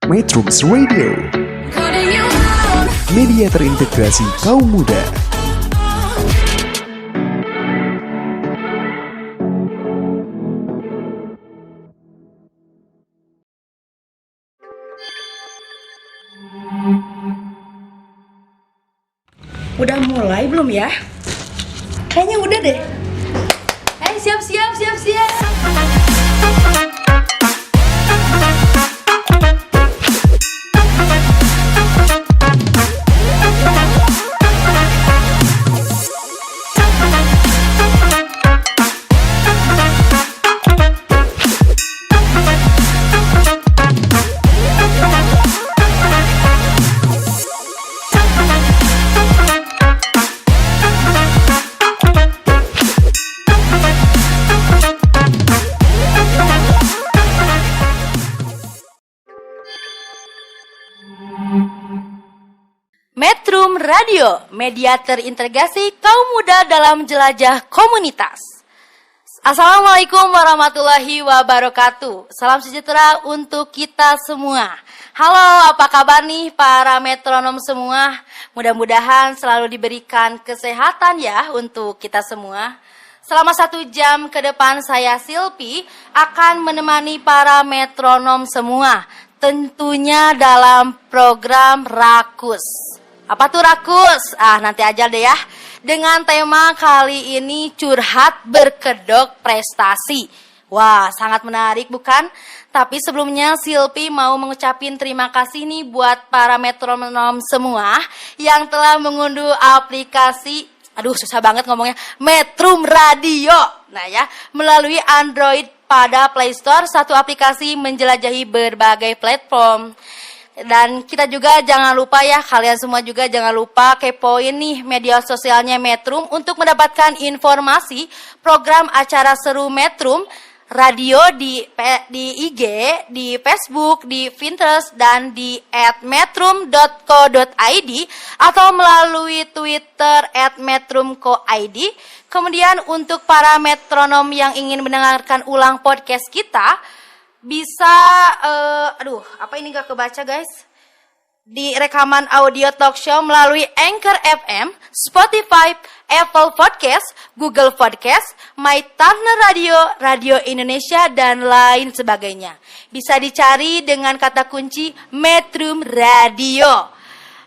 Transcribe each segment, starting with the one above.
Metrums Radio, media terintegrasi kaum muda. Udah mulai belum ya? Kayaknya udah deh. Siap. Metrum Radio, media terintegrasi kaum muda dalam jelajah komunitas. Assalamualaikum warahmatullahi wabarakatuh. Salam sejahtera untuk kita semua. Halo, apa kabar nih para metronom semua? Mudah-mudahan selalu diberikan kesehatan ya untuk kita semua. Selama 1 jam ke depan saya Silpi akan menemani para metronom semua. Tentunya dalam program Rakus. Apa tuh Rakus? Nanti aja deh ya. Dengan tema kali ini curhat berkedok prestasi. Wah, sangat menarik bukan? Tapi sebelumnya Silpi mau mengucapin terima kasih nih buat para metronom semua yang telah mengunduh aplikasi, susah banget ngomongnya, Metrum Radio. Nah ya, melalui Android pada Play Store, satu aplikasi menjelajahi berbagai platform. Dan kita juga jangan lupa ya, kalian semua juga jangan lupa kepoin nih media sosialnya Metrum untuk mendapatkan informasi program acara seru Metrum Radio di IG, di Facebook, di Pinterest, dan di @metrum.co.id atau melalui Twitter @metrumco.id. Kemudian untuk para metronom yang ingin mendengarkan ulang podcast kita, bisa, apa ini gak kebaca guys? Di rekaman audio talk show melalui Anchor FM, Spotify, Apple Podcast, Google Podcast, My Turner Radio, Radio Indonesia, dan lain sebagainya. Bisa dicari dengan kata kunci Metrum Radio.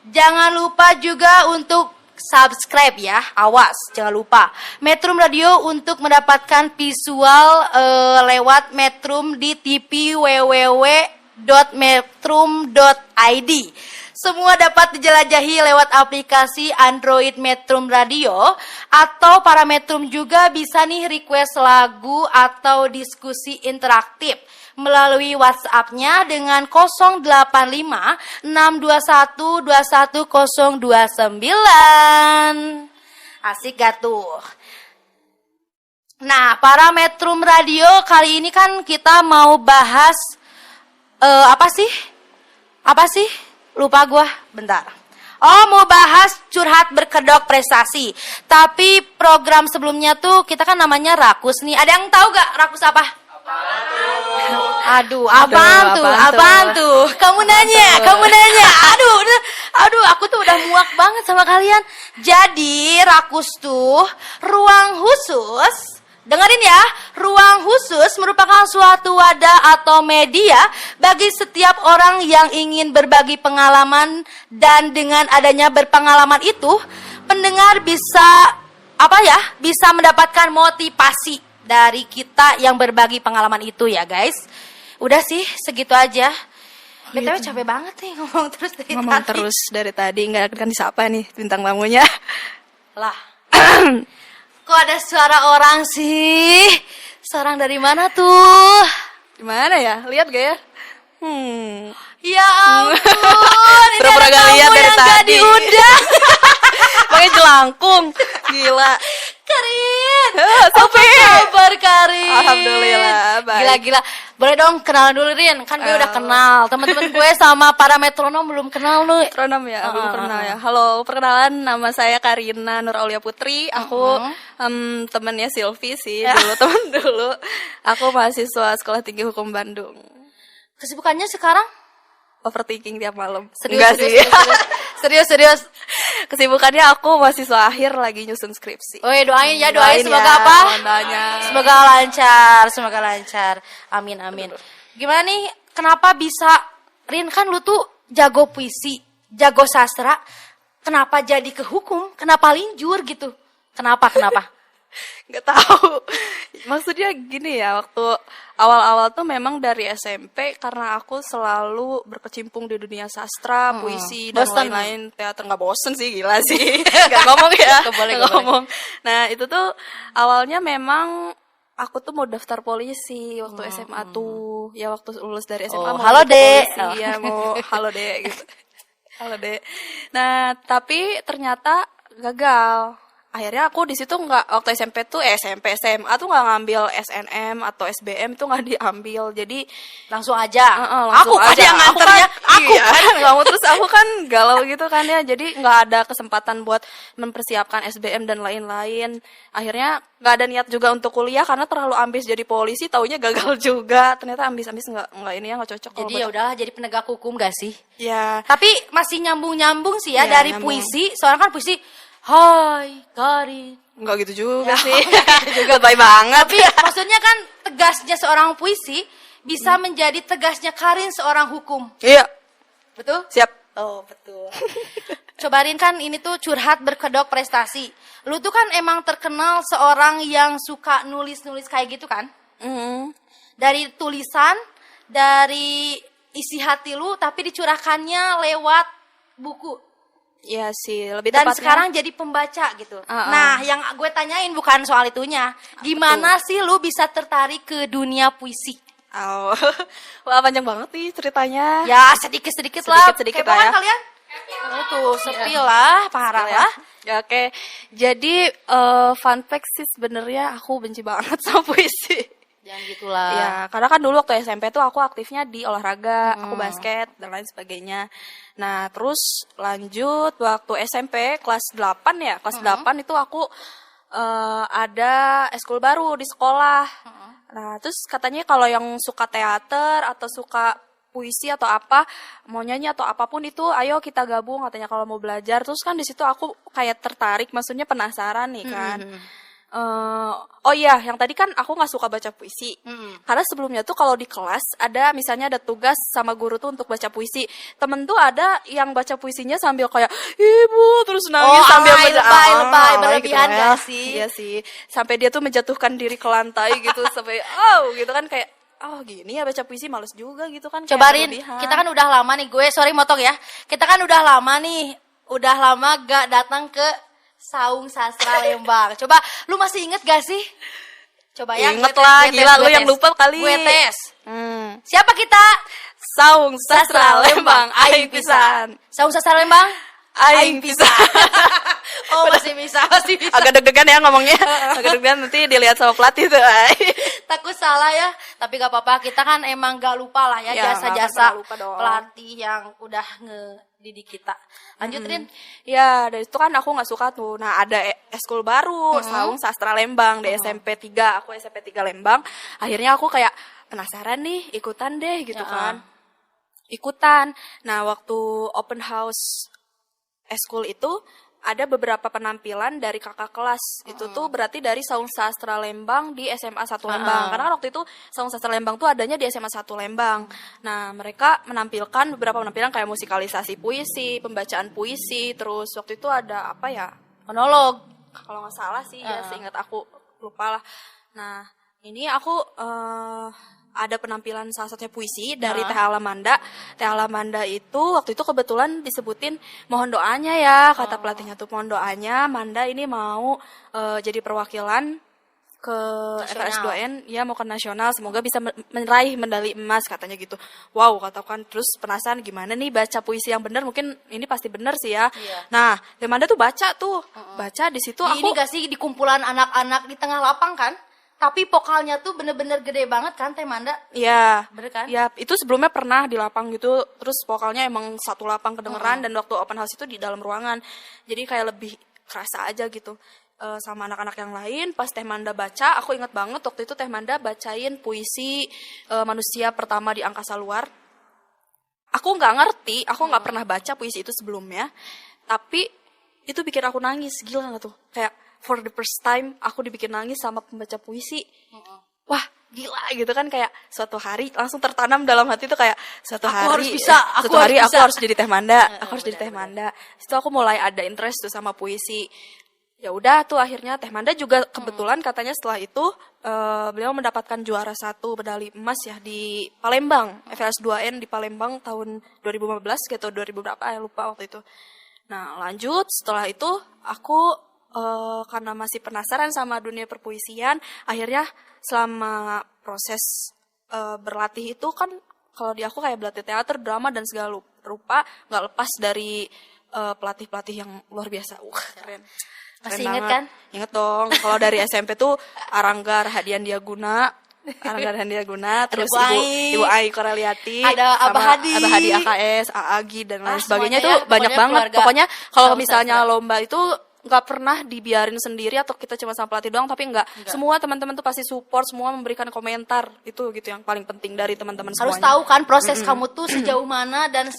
Jangan lupa juga untuk subscribe ya, awas jangan lupa Metrum Radio untuk mendapatkan visual lewat Metrum di TV www.metrum.id. Semua dapat dijelajahi lewat aplikasi Android Metrum Radio, atau para Metrum juga bisa nih request lagu atau diskusi interaktif melalui WhatsApp-nya dengan 085 621 21029. Asik gak tuh? Nah, para Metrum Radio, kali ini kan kita mau bahas apa sih? Lupa gua, bentar. Mau bahas curhat berkedok prestasi. Tapi program sebelumnya tuh kita kan namanya Rakus nih. Ada yang tahu gak Rakus apa? Apaan tuh? Kamu nanya. Aku tuh udah muak banget sama kalian. Jadi Rakus tuh ruang khusus. Dengerin ya, ruang khusus merupakan suatu wadah atau media bagi setiap orang yang ingin berbagi pengalaman, dan dengan adanya berpengalaman itu, pendengar bisa mendapatkan motivasi dari kita yang berbagi pengalaman itu ya guys. Udah sih, segitu aja. BTW capek banget nih ngomong terus dari tadi. Nggak akan disapa nih bintang tamunya. Lah, kok ada suara orang sih? Seorang dari mana tuh? Di mana ya? Lihat gak ya? Ya ampun, ini pura-pura ada gak tamu lihat dari yang tadi. gak diundang. Pakai jelangkung. Gila. Karin, Sofi. apa kabar Karin? Alhamdulillah, baik. Gila. Boleh dong kenalan dulu Rin, kan gue udah kenal. Teman-teman gue sama para metronom belum kenal lu. Metronom ya, belum pernah ya. Halo, perkenalan, nama saya Karina Nur Aulia Putri. Aku temennya Silvi sih, teman dulu. Aku mahasiswa Sekolah Tinggi Hukum Bandung. Kesibukannya sekarang? overthinking tiap malam. Serius, Enggak serius, sih. serius. Kesibukannya aku mahasiswa akhir lagi nyusun skripsi. Oh ya, doain semoga ya, apa? Tandanya. Semoga lancar. Amin. Gimana nih? Kenapa bisa Rin, kan lu tuh jago puisi, jago sastra. Kenapa jadi ke hukum? Kenapa linjur gitu? Kenapa? Nggak tahu. Maksudnya gini ya, waktu awal-awal tuh memang dari SMP karena aku selalu berkecimpung di dunia sastra, puisi dan Bosen. lain-lain, teater. Nggak bosen sih, gila sih. Nggak ngomong ya. Boleh. Nggak ngomong. Nah itu tuh awalnya memang aku tuh mau daftar polisi waktu SMA tuh. Ya waktu lulus dari SMA mau halo, jadi Dek. polisi. Ya mau halo Dek gitu. Halo Dek. Nah tapi ternyata gagal. Akhirnya aku di situ nggak, waktu SMP tuh SMP SMA tuh nggak ngambil SNM atau SBM tuh nggak diambil, jadi Langsung aja. langsung Aku kan aja. yang nganternya. Aku Iya, nggak mau, terus aku kan galau gitu kan ya, jadi nggak ada kesempatan buat mempersiapkan SBM dan lain-lain. Akhirnya nggak ada niat juga untuk kuliah karena terlalu ambis jadi polisi, taunya gagal juga. Ternyata ambis nggak ini ya, nggak cocok. Jadi ya udahlah, jadi penegak hukum gak sih? Ya. Tapi masih nyambung sih ya, Iya, dari nyambung. puisi. Soalnya kan puisi, hai Karin. Nggak gitu juga Ya, sih. nggak gitu juga. Lebay banget. Tapi maksudnya kan tegasnya seorang puisi bisa menjadi tegasnya Karin seorang hukum. Iya, Betul? siap. Oh, betul. Cobain kan ini tuh curhat berkedok prestasi. Lu tuh kan emang terkenal seorang yang suka nulis-nulis kayak gitu kan? Dari tulisan, dari isi hati lu, tapi dicurahkannya lewat buku. Iya sih, lebih Dan tepatnya. sekarang jadi pembaca gitu. Nah, yang gue tanyain bukan soal itunya. Gimana sih lu bisa tertarik ke dunia puisi? Oh, wah panjang banget nih ceritanya. Ya, sedikit-sedikit lah. Sedikit-sedikit Kepo lah kan ya. kalian? Oh, tuh, sepi lah, parah Ya. lah. Ya, oke. Jadi fun fact sih sebenarnya aku benci banget sama puisi. Jangan gitulah. Ya, karena kan dulu waktu SMP tuh aku aktifnya di olahraga, aku basket dan lain sebagainya. Nah, terus lanjut waktu SMP kelas 8 ya, kelas 8 itu aku ada eskul baru di sekolah. Nah, terus katanya kalau yang suka teater atau suka puisi atau apa, mau nyanyi atau apapun itu, ayo kita gabung katanya kalau mau belajar. Terus kan di situ aku kayak tertarik, maksudnya penasaran nih kan. Oh iya, yang tadi kan aku nggak suka baca puisi. Karena sebelumnya tuh kalau di kelas ada misalnya ada tugas sama guru tuh untuk baca puisi. Temen tuh ada yang baca puisinya sambil kayak ibu terus nangis sambil lebay, alay berlebihan gitu gak ya. sih? Iya sih. Sampai dia tuh menjatuhkan diri ke lantai gitu sampai gitu kan kayak gini ya baca puisi males juga gitu kan. Coba kayak Rin, berlebihan. kita kan udah lama nih, gue sorry motong ya. Kita kan udah lama gak datang ke Saung Sastra Lembang. Coba, lu masih inget gak sih? Coba ya, Inget gue lah, tes, gila gue lu yang tes. lupa kali. Gue tes. Hmm. Siapa kita? Saung Sastra Lembang, aing pisan. Saung Sastra Lembang? Aing pisan. Oh, masih bisa. Agak deg-degan ya ngomongnya. Agak deg-degan nanti dilihat sama pelatih tuh. Takut salah ya, tapi gak apa-apa. Kita kan emang gak lupa lah ya, Ya, jasa-jasa nggak lupa dong. pelatih yang udah ngedidik kita. Lanjut Rin. Ya, dari itu kan aku nggak suka tuh. Nah, ada eskul baru, Saung Sastra Lembang di SMP 3. Aku SMP 3 Lembang. Akhirnya aku kayak penasaran nih, ikutan deh gitu kan. Ikutan. Nah, waktu open house eskul itu ada beberapa penampilan dari kakak kelas. Itu tuh berarti dari Saung Sastra Lembang di SMA 1 Lembang. Karena kan waktu itu Saung Sastra Lembang tuh adanya di SMA 1 Lembang. Nah, mereka menampilkan beberapa penampilan kayak musikalisasi puisi, pembacaan puisi, terus waktu itu ada apa ya? Monolog. Kalau nggak salah sih, ya seingat aku, lupa lah. Nah, ini aku ada penampilan salah satunya puisi dari Teh Alamanda. Teh Alamanda itu waktu itu kebetulan disebutin mohon doanya ya, kata pelatihnya tuh mohon doanya Manda ini mau jadi perwakilan ke FRS2N ya, mau ke nasional, semoga bisa meraih medali emas katanya gitu. Wow, katakan terus penasaran gimana nih baca puisi yang benar, mungkin ini pasti benar sih ya. Nah, Teh Manda tuh baca di situ Di ini aku gak sih di kumpulan anak-anak di tengah lapang kan? Tapi vokalnya tuh bener-bener gede banget kan Teh Manda? ya, Bener kan? ya itu sebelumnya pernah di lapang gitu, terus vokalnya emang satu lapang kedengeran dan waktu open house itu di dalam ruangan, jadi kayak lebih kerasa aja gitu sama anak-anak yang lain. Pas Teh Manda baca, aku inget banget waktu itu Teh Manda bacain puisi manusia pertama di angkasa luar. aku nggak ngerti, aku nggak pernah baca puisi itu sebelumnya, tapi itu bikin aku nangis. Gila nggak tuh? Kayak for the first time aku dibikin nangis sama pembaca puisi. Wah, gila gitu kan, kayak suatu hari langsung tertanam dalam hati tuh kayak suatu hari aku harus jadi Teh Manda, aku harus jadi Teh Manda. Itu aku mulai ada interest tuh sama puisi. Ya udah tuh akhirnya Teh Manda juga kebetulan katanya setelah itu beliau mendapatkan juara 1 medali emas ya di Palembang, FLS 2N di Palembang tahun 2015 gitu, 2000 berapa ya lupa waktu itu. Nah, lanjut setelah itu aku karena masih penasaran sama dunia perpuisian, akhirnya selama proses berlatih itu kan kalau di aku kayak berlatih teater, drama dan segala rupa, nggak lepas dari pelatih-pelatih yang luar biasa. Keren. Masih inget kan? Inget dong. Kalau dari SMP tuh Arangga Rahadian Diaguna, terus Ibu Ai Koreliati, ada Abah Hadi AKS, Aagi dan lain sebagainya semuanya itu banyak banget. Pokoknya kalau misalnya sastra. lomba itu nggak pernah dibiarin sendiri atau kita cuma sama pelatih doang, tapi enggak. Semua teman-teman tuh pasti support, semua memberikan komentar. Itu gitu yang paling penting dari teman-teman semuanya. Harus tahu kan proses kamu tuh sejauh mana dan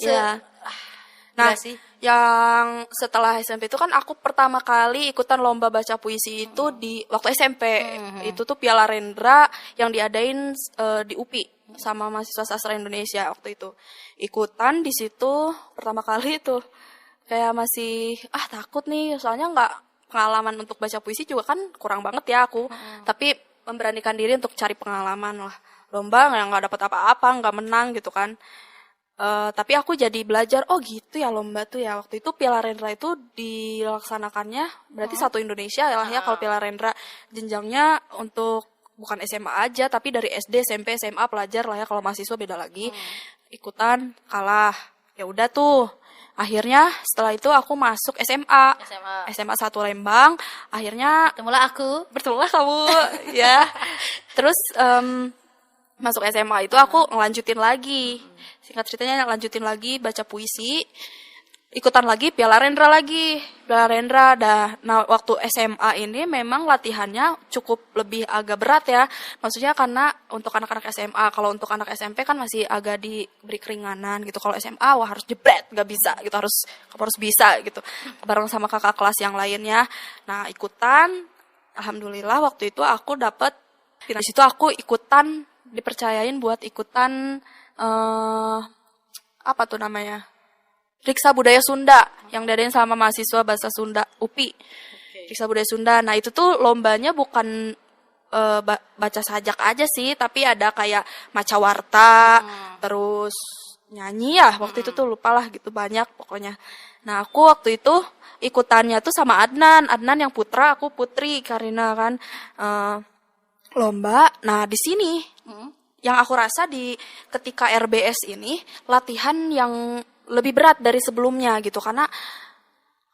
Nah, sih. yang setelah SMP itu kan aku pertama kali ikutan lomba baca puisi itu di waktu SMP. Itu tuh Piala Rendra yang diadain di UPI sama mahasiswa sastra Indonesia waktu itu. Ikutan di situ pertama kali itu kayak masih takut nih, soalnya nggak pengalaman untuk baca puisi juga kan kurang banget ya aku. Tapi memberanikan diri untuk cari pengalaman lah. Lomba nggak dapat apa-apa, nggak menang gitu kan. Tapi aku jadi belajar, oh gitu ya lomba tuh ya. Waktu itu Piala Rendra itu dilaksanakannya berarti satu Indonesia lah ya kalau Piala Rendra. Jenjangnya untuk bukan SMA aja, tapi dari SD, SMP, SMA pelajar lah ya. Kalau mahasiswa beda lagi. Ikutan kalah. Ya udah tuh. Akhirnya setelah itu aku masuk SMA 1 Lembang. Akhirnya bertemulah kamu ya. Terus masuk SMA itu aku ngelanjutin lagi. Singkat ceritanya lanjutin lagi baca puisi. Ikutan lagi Piala Rendra Nah, waktu SMA ini memang latihannya cukup lebih agak berat ya. Maksudnya karena untuk anak-anak SMA, kalau untuk anak SMP kan masih agak diberi keringanan gitu. Kalau SMA wah harus jebret, nggak bisa gitu, harus bisa gitu. Bareng sama kakak kelas yang lainnya. Nah, ikutan, alhamdulillah waktu itu aku dapat. Di situ aku ikutan, dipercayain buat ikutan apa tuh namanya? Riksa Budaya Sunda yang diadain sama mahasiswa bahasa Sunda UPI. Riksa Budaya Sunda. Nah, itu tuh lombanya bukan baca sajak aja sih, tapi ada kayak maca warta, terus nyanyi ya. Waktu itu tuh lupalah gitu, banyak pokoknya. Nah, aku waktu itu ikutannya tuh sama Adnan yang putra, aku putri Karina kan. Lomba. Nah, di sini yang aku rasa di ketika RBS ini latihan yang lebih berat dari sebelumnya gitu, karena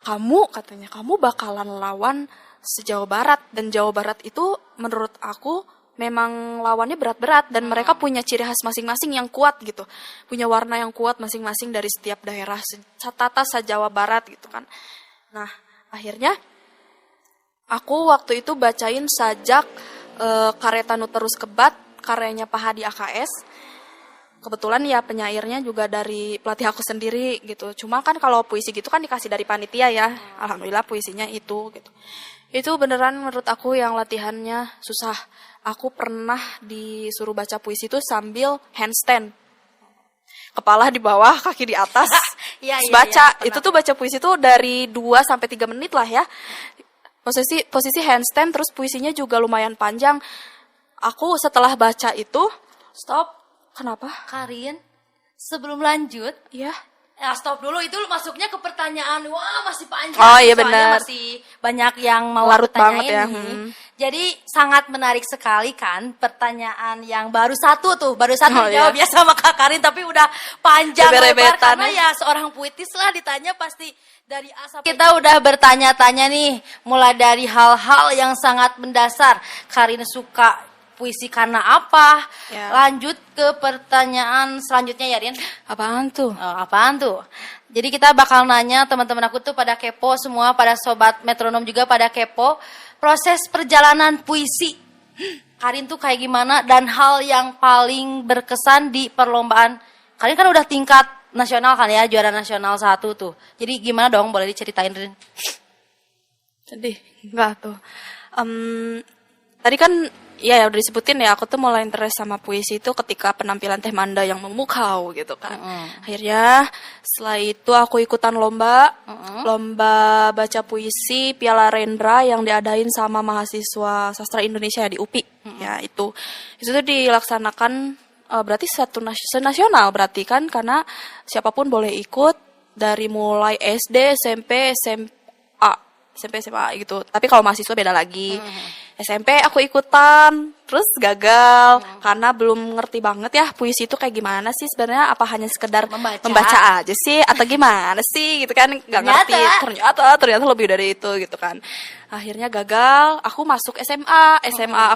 kamu bakalan lawan se-Jawa Barat, dan Jawa Barat itu menurut aku memang lawannya berat-berat dan mereka punya ciri khas masing-masing yang kuat gitu, punya warna yang kuat masing-masing dari setiap daerah tata se-Jawa Barat gitu kan. Nah, akhirnya aku waktu itu bacain sajak karya Tanu Terus Kebat, karyanya Pak Hadi AKS. Kebetulan ya penyairnya juga dari pelatih aku sendiri gitu. Cuma kan kalau puisi gitu kan dikasih dari panitia ya. Alhamdulillah puisinya itu gitu. Itu beneran menurut aku yang latihannya susah. Aku pernah disuruh baca puisi itu sambil handstand. Kepala di bawah, kaki di atas. Baca. Itu tuh baca puisi tuh dari 2 sampai 3 menit lah ya. Posisi handstand, terus puisinya juga lumayan panjang. Aku setelah baca itu stop. Kenapa? Karin, sebelum lanjut, ya stop dulu, itu masuknya ke pertanyaan. Wah, masih panjang. Oh iya soalnya benar. Masih banyak yang mau larut aku banget tanyain ya. nih. Jadi sangat menarik sekali kan pertanyaan yang baru satu dijawab ya sama Kak Karin, tapi udah panjang lebar karena ya seorang puitis lah ditanya pasti dari A sampai kita udah bertanya-tanya nih, mulai dari hal-hal yang sangat mendasar. Karin suka puisi karena apa? Ya. Lanjut ke pertanyaan selanjutnya ya, Rin. Apaan tuh? Apaan tuh? Jadi kita bakal nanya, teman-teman aku tuh pada kepo semua, pada sobat metronom juga pada kepo. Proses perjalanan puisi Karin tuh kayak gimana, dan hal yang paling berkesan di perlombaan. Karin kan udah tingkat nasional kan ya, juara nasional 1 tuh. Jadi gimana dong, boleh diceritain Rin? Jadi enggak tuh. Tadi kan ya udah disebutin ya, aku tuh mulai interest sama puisi itu ketika penampilan Teh Manda yang memukau gitu kan. Akhirnya setelah itu aku ikutan lomba baca puisi Piala Rendra yang diadain sama mahasiswa sastra Indonesia di UPI. Ya itu tuh dilaksanakan berarti senasional berarti kan, karena siapapun boleh ikut dari mulai SD, SMP, SMA gitu. Tapi kalau mahasiswa beda lagi. SMP aku ikutan, terus gagal karena belum ngerti banget ya puisi itu kayak gimana sih sebenarnya, apa hanya sekedar membaca aja sih atau gimana sih gitu kan, nggak ngerti. Ternyata lebih dari itu gitu kan. Akhirnya gagal, aku masuk SMA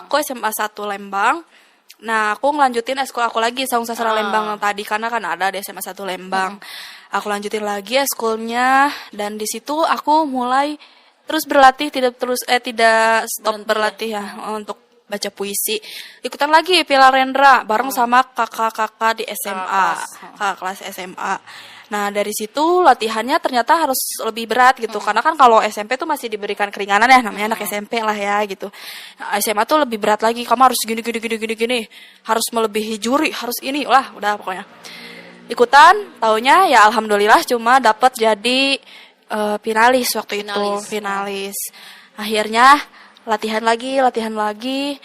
aku SMA 1 Lembang. Nah, aku ngelanjutin eskul aku lagi Saung Sastra Lembang tadi, karena kan ada di SMA 1 Lembang. Aku lanjutin lagi eskulnya, dan di situ aku mulai terus berlatih, tidak stop berlatih ya untuk baca puisi. Ikutan lagi Piala Rendra bareng sama kakak-kakak di SMA, kakak kelas SMA. Nah, dari situ latihannya ternyata harus lebih berat gitu. Karena kan kalau SMP tuh masih diberikan keringanan ya, namanya anak SMP lah ya gitu. Nah, SMA tuh lebih berat lagi. Kamu harus gini. Harus melebihi juri, harus ini lah, udah pokoknya. Ikutan, taunya ya alhamdulillah cuma dapat jadi finalis waktu itu. Akhirnya latihan lagi.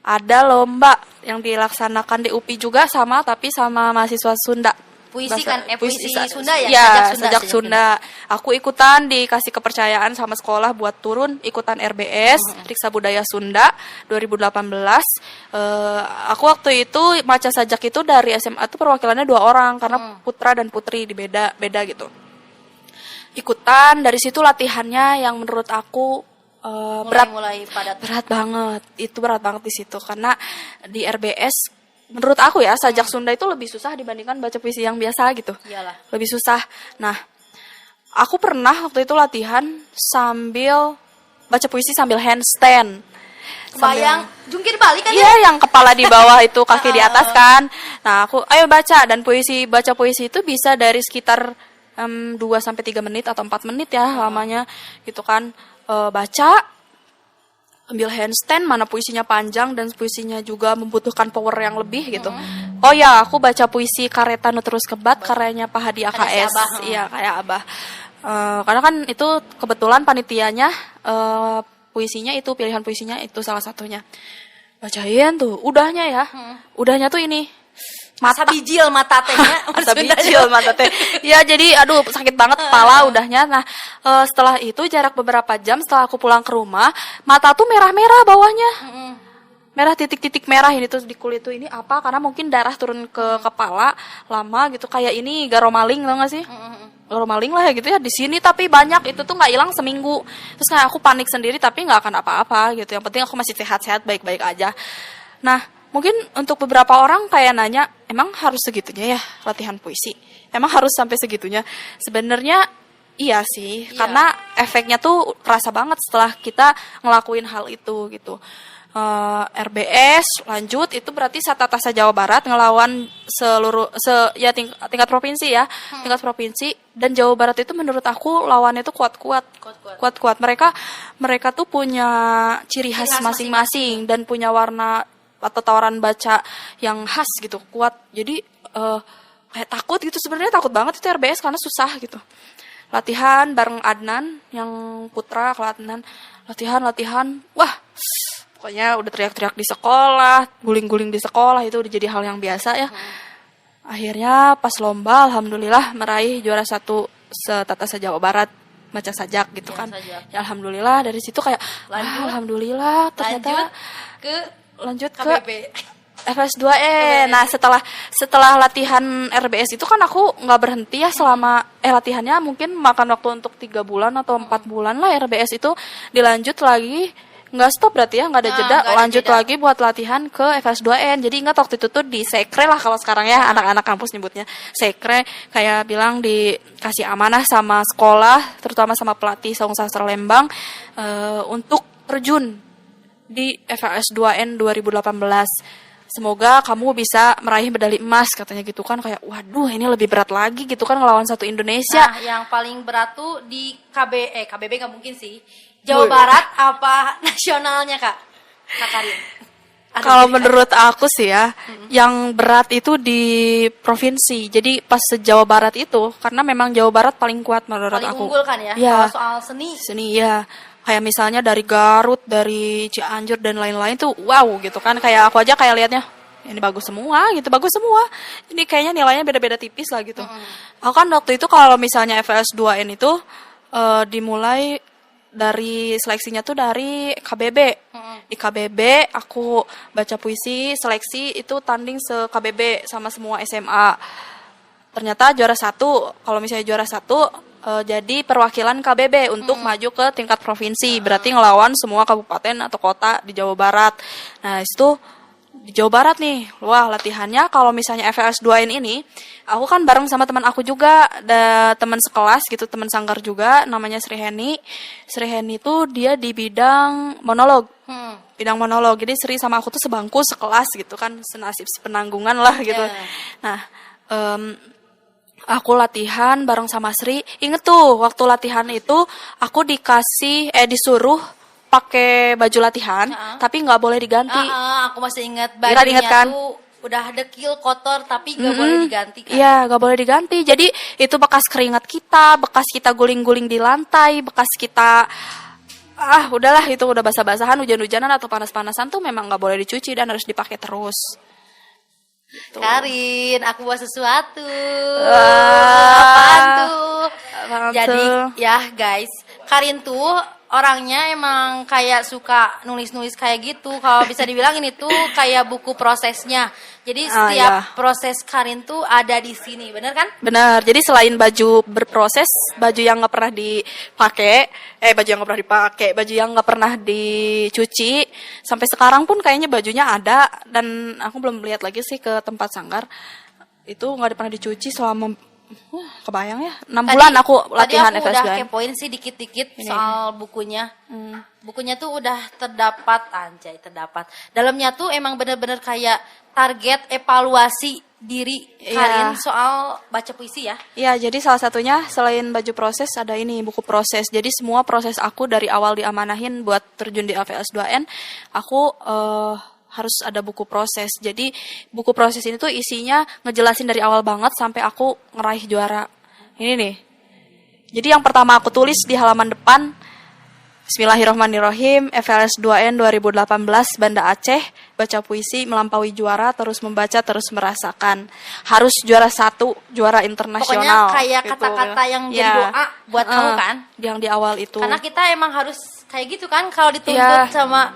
Ada lomba yang dilaksanakan di UPI juga tapi sama mahasiswa Sunda. Puisi kan, puisi Sunda ya? Iya, sajak Sunda. Aku ikutan, dikasih kepercayaan sama sekolah buat turun ikutan RBS, Riksa Budaya Sunda 2018. Aku waktu itu baca sajak itu dari SMA tuh perwakilannya 2 orang, karena putra dan putri beda gitu. Ikutan, dari situ latihannya yang menurut aku mulai padat. Berat banget. Itu berat banget di situ, karena di RBS menurut aku ya sajak Sunda itu lebih susah dibandingkan baca puisi yang biasa gitu. Iyalah. Lebih susah. Nah, aku pernah waktu itu latihan sambil baca puisi sambil handstand. Bayang jungkir balik kan? Iya, yang kepala di bawah itu kaki di atas kan. Nah, aku ayo baca, dan baca puisi itu bisa dari sekitar 2 sampai 3 menit atau 4 menit ya lamanya gitu kan. Baca ambil handstand, mana puisinya panjang dan puisinya juga membutuhkan power yang lebih gitu. Oh ya, aku baca puisi Kareta Nu Terus Kebat karyanya Pak Hadi AKS. Iya, kayak Abah. Karena kan itu kebetulan panitianya puisinya itu, pilihan puisinya itu salah satunya. Bacain tuh, udahnya ya. Udahnya tuh ini mata bijil mata tehnya. Ya, jadi aduh sakit banget kepala udahnya. Nah, setelah itu jarak beberapa jam setelah aku pulang ke rumah, mata tuh merah-merah bawahnya. Merah, titik-titik merah ini tuh di kulit tuh, ini apa? Karena mungkin darah turun ke kepala lama gitu, kayak ini garomaling, tau gak sih? Garomaling lah ya gitu ya di sini, tapi banyak itu tuh nggak hilang seminggu. Terus kayak aku panik sendiri, tapi nggak akan apa-apa gitu. Yang penting aku masih sehat-sehat, baik-baik aja. Nah, mungkin untuk beberapa orang kayak nanya, emang harus segitunya ya latihan puisi? Emang harus sampai segitunya? Sebenarnya iya sih, karena efeknya tuh kerasa banget setelah kita ngelakuin hal itu gitu. RBS lanjut itu berarti Satata Jawa Barat ngelawan seluruh tingkat provinsi ya, tingkat provinsi, dan Jawa Barat itu menurut aku lawannya tuh kuat. Mereka tuh punya ciri khas masing-masing dan punya warna atau tawaran baca yang khas gitu, kuat. Jadi kayak takut gitu, sebenarnya takut banget itu RBS karena susah gitu. Latihan bareng Adnan yang putra, Adnan latihan, wah pokoknya udah teriak-teriak di sekolah, guling-guling di sekolah, itu udah jadi hal yang biasa ya. Akhirnya pas lomba alhamdulillah meraih juara 1 Setata Jawa Barat baca sajak gitu kan. Ya alhamdulillah, dari situ kayak alhamdulillah ternyata lanjut ke FS2E. Nah, setelah latihan RBS itu kan aku nggak berhenti ya selama latihannya mungkin makan waktu untuk 3 bulan atau 4 bulan lah. RBS itu dilanjut lagi, nggak stop berarti ya, nggak ada jeda, lanjut lagi buat latihan ke FS2N. Jadi ingat waktu itu tuh di sekre lah, kalau sekarang ya anak-anak kampus nyebutnya sekre, kayak bilang dikasih amanah sama sekolah, terutama sama pelatih Saung Sastra Lembang, untuk terjun di FS2N 2018. semoga kamu bisa meraih medali emas katanya gitu kan, kayak waduh ini lebih berat lagi gitu kan ngelawan satu Indonesia. Nah, yang paling berat tuh di KBB nggak mungkin sih. Jawa Barat apa nasionalnya Kak? Kak Karin. Kalau menurut aku sih ya, yang berat itu di provinsi. Jadi pas se-Jawa Barat itu, karena memang Jawa Barat paling kuat menurut paling aku. unggul kan ya? Ya. Kalau soal seni. Seni ya. Kayak misalnya dari Garut, dari Cianjur dan lain-lain tuh wow gitu kan. Kayak aku aja kayak liatnya, ini bagus semua gitu, bagus semua. Ini kayaknya nilainya beda-beda tipis lah gitu. Aku kan waktu itu kalau misalnya FLS 2N itu dimulai dari seleksinya tuh dari KBB. Di KBB aku baca puisi, seleksi itu tanding se-KBB sama semua SMA. Ternyata juara 1, kalau misalnya juara 1 jadi perwakilan KBB untuk maju ke tingkat provinsi. Berarti ngelawan semua kabupaten atau kota di Jawa Barat. Nah, itu di Jawa Barat nih. Wah, latihannya kalau misalnya FLS 2N ini, aku kan bareng sama teman aku juga, ada teman sekelas gitu, teman sanggar juga, namanya Sri Heni. Sri Heni tuh dia di bidang monolog. Bidang monolog. Jadi Sri sama aku tuh sebangku, sekelas gitu kan, senasib sepenanggungan lah gitu. Nah, aku latihan bareng sama Sri. Inget tuh, waktu latihan itu aku disuruh pakai baju latihan, tapi nggak boleh diganti. Aku masih ingat Ingat bajunya kan? tuh udah dekil, kotor, tapi nggak boleh diganti kan? Iya, nggak boleh diganti. Jadi itu bekas keringat kita, bekas kita guling-guling di lantai, bekas kita udahlah itu udah basah-basahan, hujan-hujanan atau panas-panasan tuh memang nggak boleh dicuci dan harus dipakai terus. Gitu. Karin, aku bawa sesuatu. Apaan tuh? Apaan Jadi tuh? ya guys, Karin tuh orangnya emang kayak suka nulis-nulis kayak gitu. Kalau bisa dibilang ini tuh kayak buku prosesnya. Jadi setiap proses Karin tuh ada di sini, bener kan? Benar. Jadi selain baju berproses, baju yang nggak pernah dipakai, baju yang nggak pernah dicuci, sampai sekarang pun kayaknya bajunya ada dan aku belum lihat lagi sih ke tempat sanggar. Itu nggak pernah dicuci selama kebayang ya 6 bulan aku latihan Tadi aku FS2N. udah kepoin sih dikit-dikit soal bukunya. Bukunya tuh udah terdapat, dalamnya tuh emang bener-bener kayak target evaluasi diri Karin soal baca puisi ya. Iya, jadi salah satunya selain baju proses ada ini buku proses. Jadi semua proses aku dari awal diamanahin buat terjun di AVS2N, aku harus ada buku proses. Jadi buku proses ini tuh isinya ngejelasin dari awal banget sampai aku ngeraih juara. Ini nih. Jadi yang pertama aku tulis di halaman depan, Bismillahirrahmanirrahim, FLS 2N 2018 Banda Aceh, baca puisi, melampaui juara, terus membaca, terus merasakan. Harus juara 1, juara internasional. Pokoknya kayak gitu. kata-kata yang jadi doa buat kamu kan? Yang di awal itu. Karena kita emang harus kayak gitu kan, kalau dituntut sama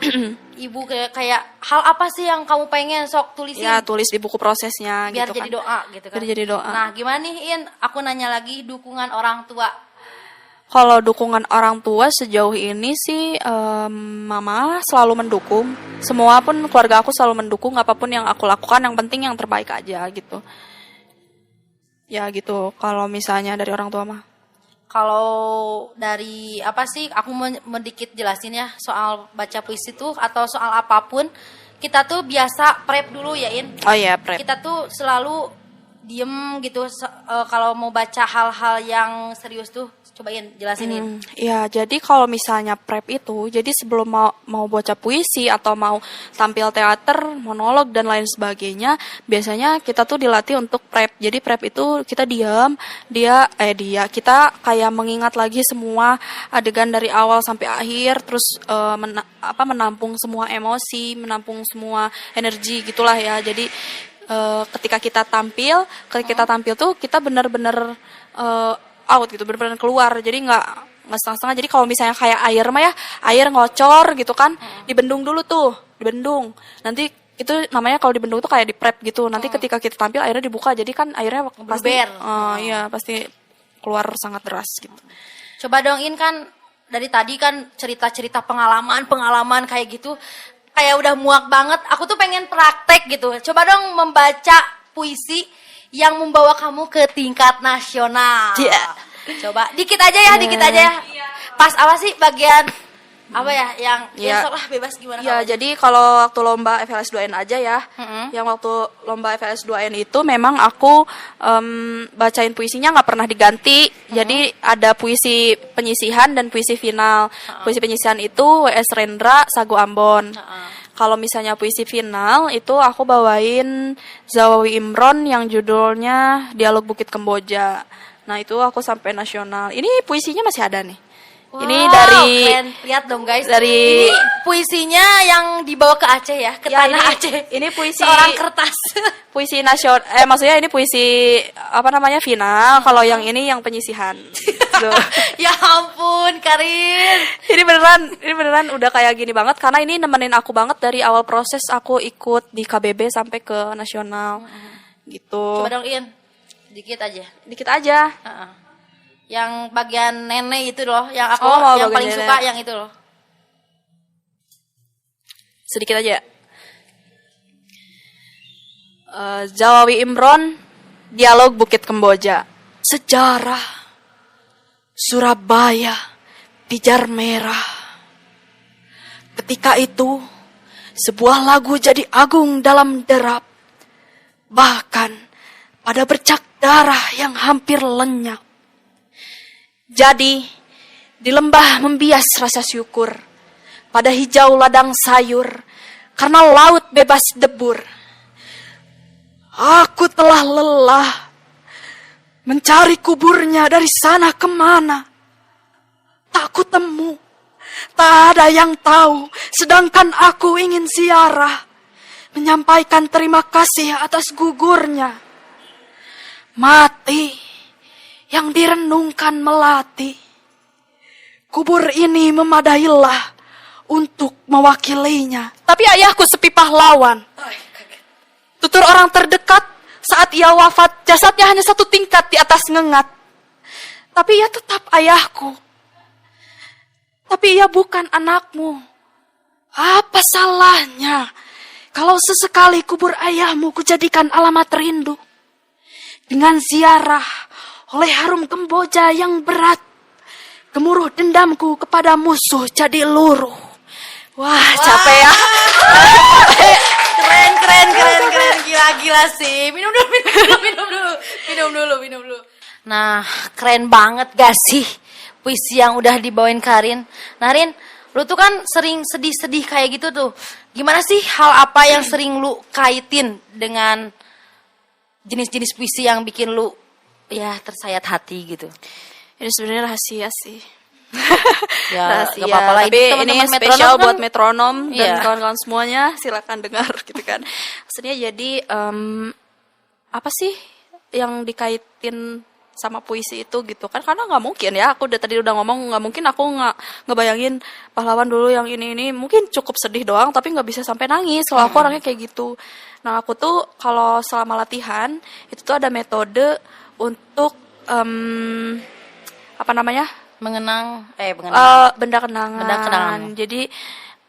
ibu kayak hal apa sih yang kamu pengen sok tulisin? Ya, tulis di buku prosesnya biar gitu jadi kan. doa gitu kan. Biar jadi doa. Nah, gimana nih In? Aku nanya lagi dukungan orang tua. Kalau dukungan orang tua sejauh ini sih mama selalu mendukung. Semua pun keluarga aku selalu mendukung apapun yang aku lakukan, yang penting yang terbaik aja gitu. Ya gitu, kalau misalnya dari orang tua mah. Kalau dari apa sih, aku sedikit jelasin ya soal baca puisi tuh atau soal apapun, kita tuh biasa prep dulu ya In. Oh iya, prep. Kita tuh selalu diem gitu kalau mau baca hal-hal yang serius tuh, cobain jelasinin. Ya, jadi kalau misalnya prep itu, jadi sebelum mau baca puisi atau mau tampil teater, monolog dan lain sebagainya, biasanya kita tuh dilatih untuk prep. Jadi prep itu kita kita kayak mengingat lagi semua adegan dari awal sampai akhir, terus menampung semua emosi, menampung semua energi gitulah ya. Jadi ketika kita tampil tuh kita benar-benar out gitu, benar-benar keluar. Jadi nggak setengah-setengah. Jadi kalau misalnya kayak air mah ya, air ngocor gitu kan, dibendung dulu tuh, dibendung. Nanti itu namanya kalau dibendung tuh kayak di prep gitu. Nanti ketika kita tampil airnya dibuka, jadi kan airnya pasti pasti keluar sangat deras gitu. Coba dong In, kan dari tadi kan cerita-cerita pengalaman kayak gitu, kayak udah muak banget. Aku tuh pengen praktek gitu. Coba dong membaca puisi yang membawa kamu ke tingkat nasional. Yeah. Coba dikit aja ya. Pas apa sih bagian Apa ya yang Ya. sok lah bebas gimana Ya, kamu. jadi kalau waktu lomba FLS 2N aja ya. Yang waktu lomba FLS 2N itu memang aku bacain puisinya nggak pernah diganti. Jadi ada puisi penyisihan dan puisi final. Puisi penyisihan itu W.S. Rendra, Sagu Ambon. Kalau misalnya puisi final itu aku bawain Zawawi Imron yang judulnya Dialog Bukit Kemboja. Nah, itu aku sampai nasional. Ini puisinya masih ada nih. Ini Wow, dari keren. Lihat dong guys. dari- ini puisinya yang dibawa ke Aceh ya, ke Ya, tanah ini- Aceh. ini puisi- seorang kertas. puisi nasional, maksudnya ini puisi apa namanya final. Kalau yang ini yang penyisihan. Tuh. Ya ampun, Karin. Ini beneran udah kayak gini banget karena ini nemenin aku banget dari awal proses aku ikut di KBB sampai ke nasional. Gitu. Coba dong In, dikit aja. Dikit aja. Heeh. Yang bagian nenek itu loh, yang aku Oh, mau yang bagian paling nenek. suka yang itu loh. Sedikit aja. Zawawi Imron, Dialog Bukit Kemboja. Sejarah Surabaya, pijar merah. Ketika itu, sebuah lagu jadi agung dalam derap. Bahkan pada bercak darah yang hampir lenyap. Jadi, di lembah membias rasa syukur. Pada hijau ladang sayur, karena laut bebas debur. Aku telah lelah mencari kuburnya dari sana kemana. Tak kutemu, tak ada yang tahu, sedangkan aku ingin ziarah, menyampaikan terima kasih atas gugurnya. Mati yang direnungkan melati. Kubur ini memadailah untuk mewakilinya. Tapi ayahku sepi pahlawan. Tutur orang terdekat saat ia wafat, jasadnya hanya 1 tingkat di atas ngengat. Tapi ia tetap ayahku. Tapi ia bukan anakmu. Apa salahnya kalau sesekali kubur ayahmu kujadikan alamat rindu? Dengan ziarah oleh harum Kemboja yang berat, gemuruh dendamku kepada musuh jadi luruh. Wah, capek ya. Keren, gila sih. Minum dulu. Nah, keren banget gak sih puisi yang udah dibawain Karin. Nah, Rin, lu tuh kan sering sedih-sedih kayak gitu tuh. Gimana sih hal apa yang sering lu kaitin dengan jenis-jenis puisi yang bikin lu ya tersayat hati gitu? Ini sebenarnya rahasia sih. Ya, Rahasia. gak apa-apa lah. Tapi ini Teman-teman spesial metronom buat kan- metronom dan Iya. kawan-kawan semuanya, silakan dengar gitu kan. Maksudnya jadi apa sih yang dikaitin sama puisi itu gitu kan, karena nggak mungkin ya, aku tadi udah ngomong nggak mungkin aku nggak ngebayangin pahlawan dulu yang ini mungkin cukup sedih doang tapi nggak bisa sampai nangis kalau aku orangnya kayak gitu. Nah, aku tuh kalau selama latihan itu tuh ada metode untuk apa namanya mengenang. benda kenangan. Benda kenangan. Jadi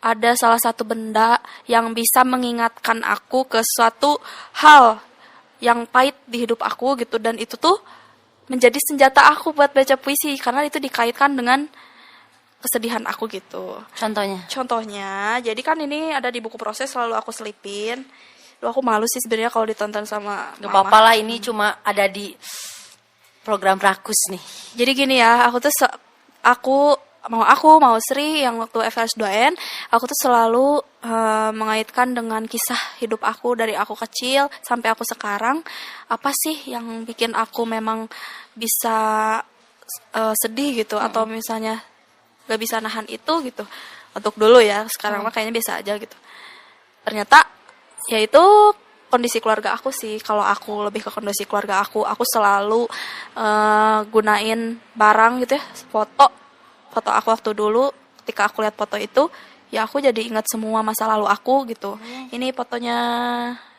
ada salah satu benda yang bisa mengingatkan aku ke suatu hal yang pahit di hidup aku gitu, dan itu tuh menjadi senjata aku buat baca puisi karena itu dikaitkan dengan kesedihan aku gitu. Contohnya, jadi kan ini ada di buku proses, selalu aku selipin. Duh, aku malu sih sebenarnya kalau ditonton sama Gak mama. apa-apa lah, ini cuma ada di program Rakus nih. Jadi gini ya, aku mau Sri yang waktu FLS 2N, aku tuh selalu mengaitkan dengan kisah hidup aku dari aku kecil sampai aku sekarang. Apa sih yang bikin aku memang bisa sedih gitu, atau misalnya gak bisa nahan itu gitu. Untuk dulu ya, sekarang mah kayaknya biasa aja gitu. Ternyata yaitu kondisi keluarga aku sih. Kalau aku lebih ke kondisi keluarga aku selalu gunain barang gitu ya, foto aku waktu dulu. Ketika aku lihat foto itu, ya aku jadi ingat semua masa lalu aku gitu. Ini fotonya,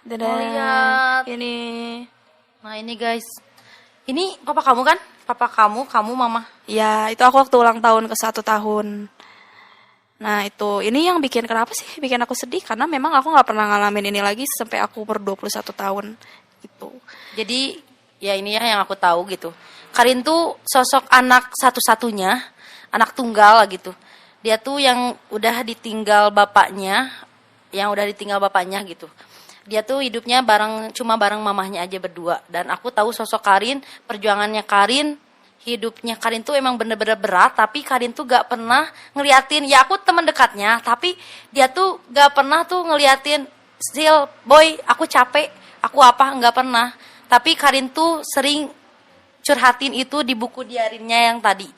dadah. Oh, lihat. Ini Nah ini guys, ini papa kamu kan? Papa kamu mama. ya itu aku waktu ulang tahun ke 1 tahun. Nah itu, ini yang kenapa sih bikin aku sedih, karena memang aku nggak pernah ngalamin ini lagi sampai aku ber-21 tahun gitu. Jadi ya ini ya yang aku tahu gitu. Karin tuh sosok anak satu-satunya, anak tunggal gitu. Dia tuh yang udah ditinggal bapaknya, gitu. Dia tuh hidupnya cuma bareng mamahnya aja berdua. Dan aku tahu sosok Karin, perjuangannya Karin, hidupnya Karin tuh emang bener-bener berat. Tapi Karin tuh gak pernah ngeliatin, ya aku teman dekatnya, tapi dia tuh gak pernah tuh ngeliatin, Sil, boy, aku capek, aku apa, gak pernah. Tapi Karin tuh sering curhatin itu di buku diarinya yang tadi,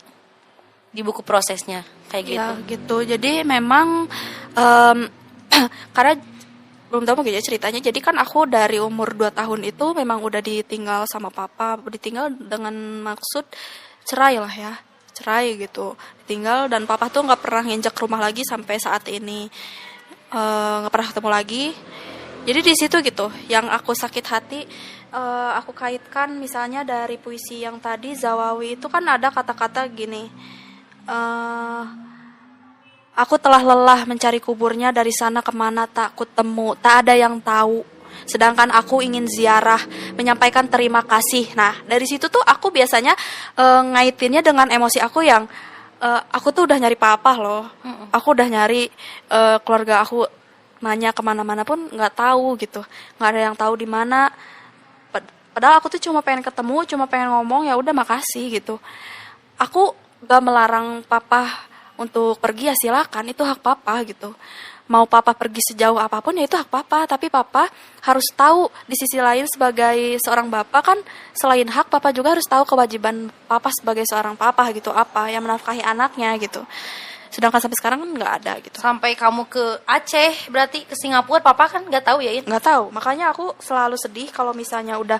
di buku prosesnya, kayak gitu. Ya gitu. Jadi memang karena belum tahu mungkin ya ceritanya. Jadi kan aku dari umur 2 tahun itu memang udah ditinggal sama papa. Ditinggal dengan maksud cerai lah ya. Cerai gitu. Ditinggal dan papa tuh gak pernah nginjek rumah lagi sampai saat ini. Gak pernah ketemu lagi. Jadi di situ gitu yang aku sakit hati. Aku kaitkan misalnya dari puisi yang tadi Zawawi itu kan ada kata-kata gini. Aku telah lelah mencari kuburnya, dari sana kemana tak kutemu, tak ada yang tahu. Sedangkan aku ingin ziarah, menyampaikan terima kasih. Nah, dari situ tuh aku biasanya ngaitinnya dengan emosi aku yang aku tuh udah nyari papa loh. Aku udah nyari keluarga aku, nanya kemana-mana pun nggak tahu gitu, nggak ada yang tahu di mana. Padahal aku tuh cuma pengen ketemu, cuma pengen ngomong, ya udah makasih gitu. Aku gak melarang papa untuk pergi, ya silakan, itu hak papa gitu. Mau papa pergi sejauh apapun ya itu hak papa, tapi papa harus tahu di sisi lain sebagai seorang bapak kan, selain hak papa juga harus tahu kewajiban papa sebagai seorang papa gitu, apa yang menafkahi anaknya gitu. Sedangkan sampai sekarang kan nggak ada gitu. Sampai kamu ke Aceh, berarti ke Singapura, papa kan nggak tahu ya? Nggak tahu, makanya aku selalu sedih kalau misalnya udah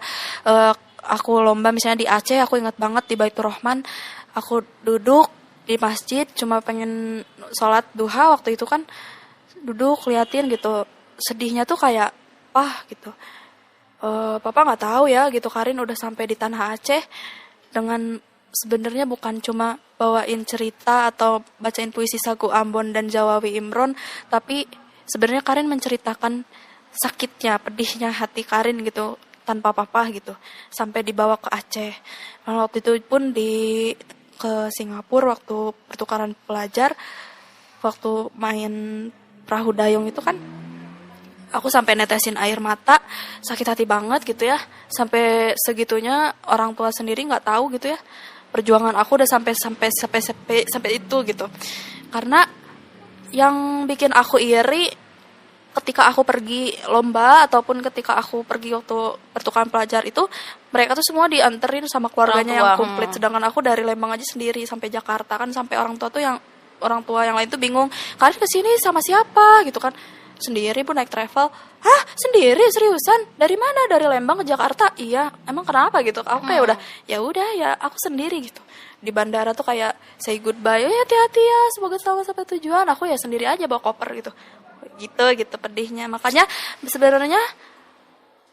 aku lomba misalnya di Aceh. Aku ingat banget di Baitur Rahman, aku duduk di masjid cuma pengen sholat duha waktu itu kan, duduk liatin gitu, sedihnya tuh kayak gitu. Papa nggak tahu ya gitu, Karin udah sampai di tanah Aceh dengan sebenarnya bukan cuma bawain cerita atau bacain puisi Sagu Ambon dan Jawawi Imron, tapi sebenarnya Karin menceritakan sakitnya, pedihnya hati Karin gitu tanpa papa gitu, sampai dibawa ke Aceh. Nah, waktu itu pun ke Singapura waktu pertukaran pelajar, waktu main perahu dayung itu kan aku sampai netesin air mata, sakit hati banget gitu ya. Sampai segitunya orang tua sendiri nggak tahu gitu ya, perjuangan aku udah sampai itu gitu. Karena yang bikin aku iri ketika aku pergi lomba ataupun ketika aku pergi waktu pertukaran pelajar itu, mereka tuh semua dianterin sama keluarganya yang komplit. Sedangkan aku dari Lembang aja sendiri sampai Jakarta kan, sampai orang tua yang lain tuh bingung, kalian kesini sama siapa gitu kan. Sendiri pun naik travel. Hah, sendiri? Seriusan? Dari mana? Dari Lembang ke Jakarta? Iya. Emang kenapa gitu? Aku kayak udah ya aku sendiri gitu. Di bandara tuh kayak say goodbye, hati-hati ya, semoga selamat sampai tujuan. Aku ya sendiri aja bawa koper gitu. Gitu pedihnya. Makanya sebenarnya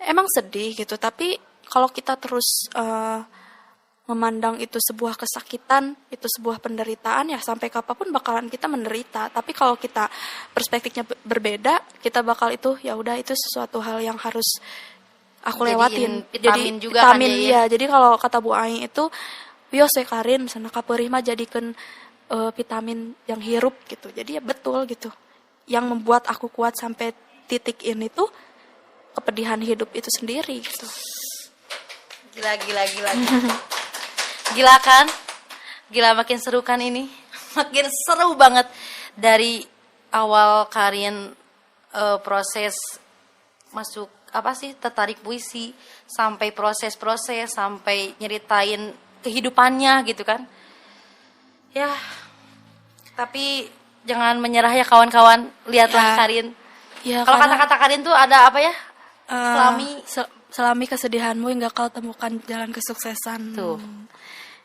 emang sedih gitu, tapi kalau kita terus memandang itu sebuah kesakitan, itu sebuah penderitaan, ya sampai kapanpun bakalan kita menderita. Tapi kalau kita perspektifnya berbeda, kita bakal itu ya udah, itu sesuatu hal yang harus aku lewatin. Vitamin jadi juga vitamin kan ya. Jadi kalau kata Bu Aing itu, wios Karin sana kapeurih mah jadikan vitamin yang hirup gitu. Jadi ya betul gitu. Yang membuat aku kuat sampai titik ini tuh kepedihan hidup itu sendiri gitu. Gila. Gila kan? Gila, makin seru kan ini? Makin seru banget. Dari awal Karin proses masuk tertarik puisi, sampai proses sampai nyeritain kehidupannya gitu kan. Ya, tapi jangan menyerah ya kawan-kawan. Lihatlah Karin. Ya, kalau kata-kata Karin tuh ada apa ya? Selami kesedihanmu hingga kau temukan jalan kesuksesan. Tuh.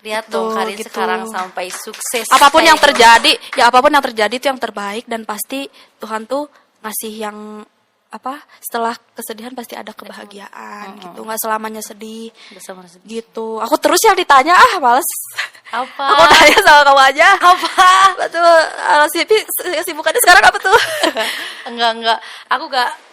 Lihat dong Karin gitu. Sekarang sampai sukses. Apapun yang terjadi, apapun yang terjadi itu yang terbaik, dan pasti Tuhan tuh ngasih yang setelah kesedihan pasti ada kebahagiaan gitu. Nggak selamanya sedih. Gitu. Aku terus yang ditanya, males. Apa? Aku tanya sama kamu aja. Apa? Betul. Sibukannya sekarang apa tuh? Enggak.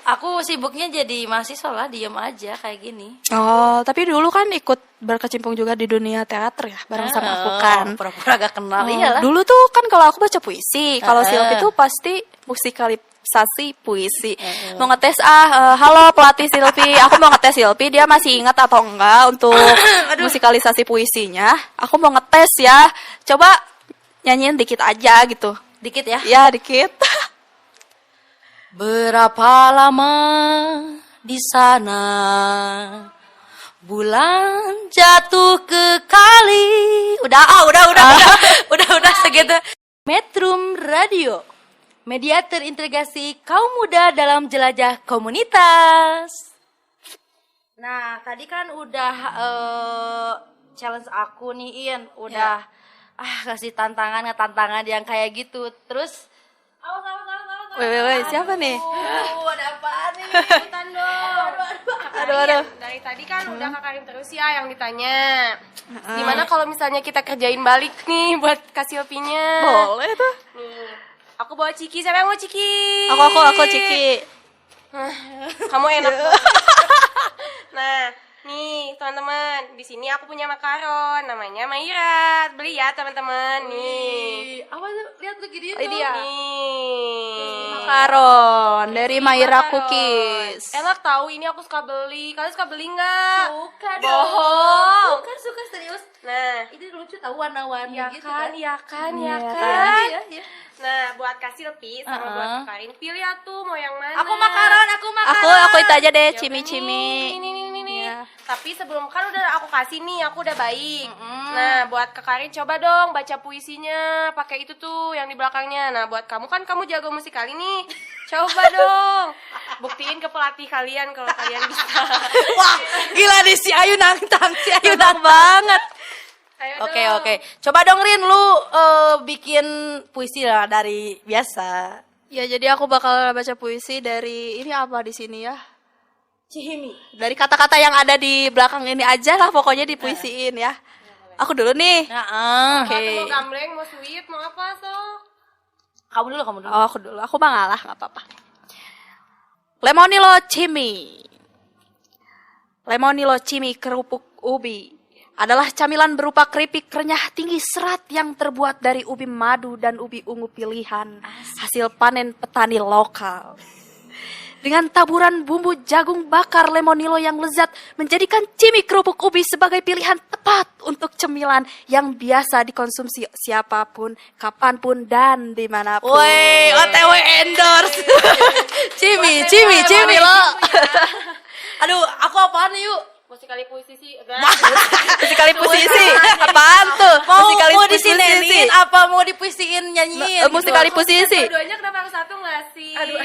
Aku sibuknya jadi mahasiswa lah, diem aja kayak gini. Oh, tapi dulu kan ikut berkecimpung juga di dunia teater ya, bareng sama aku kan. Pura-pura gak kenal, Oh, iyalah. dulu tuh kan kalau aku baca puisi, kalau Heeh. Silpi tuh pasti musikalisasi puisi. Mau ngetes halo pelatih Silpi, aku mau ngetes Silpi, dia masih ingat atau enggak untuk musikalisasi puisinya. Aku mau ngetes ya. Coba nyanyiin dikit aja gitu. Dikit ya. Ya, dikit. Berapa lama di sana bulan jatuh ke kali. Udah segitu. Metrum Radio, media terintegrasi kaum muda dalam jelajah komunitas. Nah, tadi kan udah challenge aku nih, Ian. Udah kasih tantangan yang kayak gitu. Terus Weh, siapa nih? ada apaan nih? Ikutan dong. Aduh. Dari tadi kan udah Kak Karim terus ya yang ditanya. Gimana kalau misalnya kita kerjain balik nih buat kasih opinya? Boleh tuh. Nih, aku bawa ciki. Siapa yang mau ciki? Aku Ciki. Kamu enak banget. Nah, nih teman-teman, di sini aku punya makaron, namanya Maira. Beli ya teman-teman. Nih. Apa tuh? Lihat tuh gini Oh, dia. Nih. Makaron dari Maira Makaron. Cookies. Enak tahu, ini aku suka beli. Kalian suka beli nggak? Suka dong. Bohong. Suka serius. Nah, Ini lucu tahu warna-warni ya gitu kan, ya kan, ya Iya kan. Iya. Nah, buat Kak Silpi sama buat Kak Karin, pilih atuh mau yang mana. Aku makaron. Aku itu aja deh, Ya udah cimi-cimi. Nih. Iya. Tapi sebelum kan udah aku kasih nih, aku udah baik. Nah, buat Kak Karin coba dong baca puisinya, pakai itu tuh yang di belakangnya. Nah, buat kamu kan kamu jago musik kali nih. Coba dong. Buktiin ke pelatih kalian kalau kalian bisa. Wah, gila nih si Ayu nantang banget. Ayo Oke. dong. Coba dong Rin, lu bikin puisi lah dari biasa. Ya, jadi aku bakal baca puisi dari ini apa di sini ya? Cihimi. Dari kata-kata yang ada di belakang ini aja lah, pokoknya dipuisiin ya. Aku dulu nih. Nah, Oke. Mau gambleng, mau sweet, mau apa so? kamu dulu. Oh, aku dulu. Aku mah ngalah, nggak apa-apa. Lemonilo Cimi. Lemonilo Cimi kerupuk ubi adalah camilan berupa keripik renyah tinggi serat yang terbuat dari ubi madu dan ubi ungu pilihan hasil panen petani lokal. Dengan taburan bumbu jagung bakar lemonilo yang lezat menjadikan cimi kerupuk ubi sebagai pilihan tepat untuk cemilan yang biasa dikonsumsi siapapun, kapanpun, dan dimanapun. Woi, OTW endorse. Cimi lo. Aduh, aku apaan nih, yuk? Musikali puisi sih. Musikali puisi. Apaan tuh? Musikali Mau puisi. disinenin apa mau dipuisiin nyanyiin? Musikali puisi. Dua-duanya kenapa harus satu nggak sih? Aduh.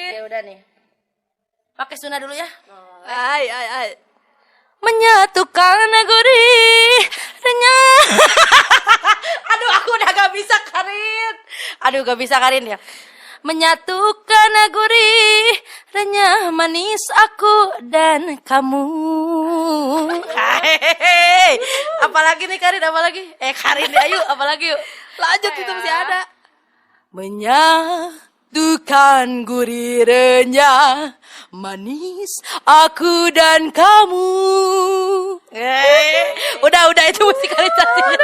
Ya udah nih. Pakai sunah dulu ya. Ay. Menyatukan naguri renyah. Aduh, aku udah gak bisa Karin ya. Menyatukan naguri renyah manis aku dan kamu. Hehehe. Apalagi nih Karin, apalagi? Karin deh, ayo, apalagi yuk. Lanjut itu masih ada. Menyatukan gurih renyah manis aku dan kamu. Udah itu musikalisasinya.